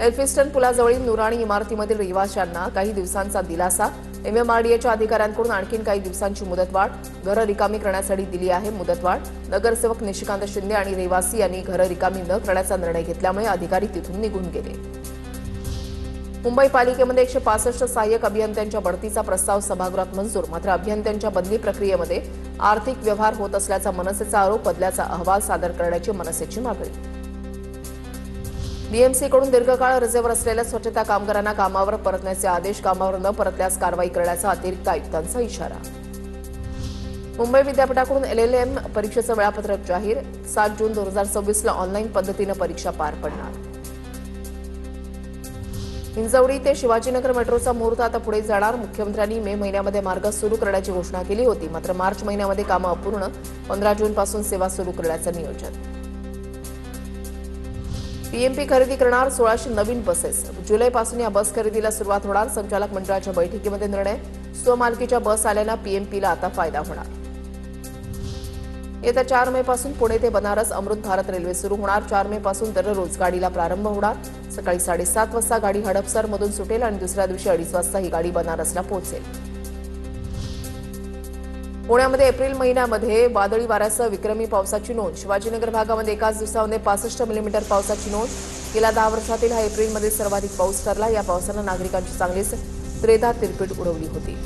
Elphinstone पुलाजवळील Noorani इमारतीमधील रहिवाशांना काही दिवसांचा दिलासा. एमएमआरडीएच्या अधिकाऱ्यांकडून आणखी काही दिवसांची मुदतवाढ. घरं रिकामी करण्यासाठी दिली आहे मुदतवाढ. नगरसेवक निशिकांत शिंदे आणि रहिवासी यांनी घरं रिकामी न करण्याचा निर्णय घेतल्यामुळे अधिकारी तिथून निघून गेले. मुंबई पालिकेमध्ये 165 सहाय्यक अभियंत्यांच्या बढतीचा प्रस्ताव सभागृहात मंजूर. मात्र अभियंत्यांच्या बदली प्रक्रियेमध्ये आर्थिक व्यवहार होत असल्याचा मनसेचा आरोप. बदल्याचा अहवाल सादर करण्याची मनसेची मागणी. बीएमसीकडून दीर्घकाळ रजेवर असलेल्या स्वच्छता कामगारांना कामावर परतण्याचे आदेश. कामावर न परतल्यास कारवाई करण्याचा अतिरिक्त आयुक्तांचा इशारा. मुंबई विद्यापीठाकडून एलएलएम परीक्षेचं वेळापत्रक जाहीर. 7 जून 2026ला ऑनलाईन पद्धतीनं परीक्षा पार पडणार. हिंजवडी ते शिवाजीनगर मेट्रोचा मुहूर्त आता पुढे जाणार. मुख्यमंत्र्यांनी मे महिन्यामध्ये मार्ग सुरू करण्याची घोषणा केली होती. मात्र मार्च महिन्यामध्ये कामं अपूर्ण. 15 जूनपासून सेवा सुरू करण्याचं नियोजन. पीएमपी खरेदी करणार 1600 नवीन बसेस. जुलैपासून या बस खरेदीला सुरुवात होणार. संचालक मंडळाच्या बैठकीमध्ये निर्णय. स्वमालकीच्या बस आल्यानं पीएमपीला आता फायदा होणार. येत्या 4 मे पासून पुणे ते बनारस अमृत भारत रेल्वे सुरू होणार. 4 मे पासून दररोज गाडीला प्रारंभ होणार. सकाळी 7:30 वाजता गाडी हडपसरमधून सुटेल आणि दुसऱ्या दिवशी 2:30 वाजता ही गाडी बनारसला पोहोचेल. पुण्यामध्ये एप्रिल महिन्यामध्ये वादळी वाऱ्यासह विक्रमी पावसाची नोंद. शिवाजीनगर भागामध्ये एकाच दिवसामध्ये 65 मिलीमीटर पावसाची नोंद. गेल्या 10 वर्षातील हा एप्रिलमध्ये सर्वाधिक पाऊस ठरला. या पावसानं नागरिकांची चांगलीच त्रेधा तिरपीट उडवली होती.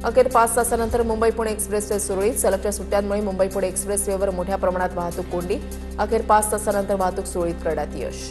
अखेर 5 तासानंतर मुंबई पुणे एक्सप्रेसवे सुरळीत. सलगच्या सुट्ट्यांमुळे मुंबई पुणे एक्सप्रेसवेवर मोठ्या प्रमाणात वाहतूक कोंडी. अखेर 5 तासानंतर वाहतूक सुरळीत करण्यात यश.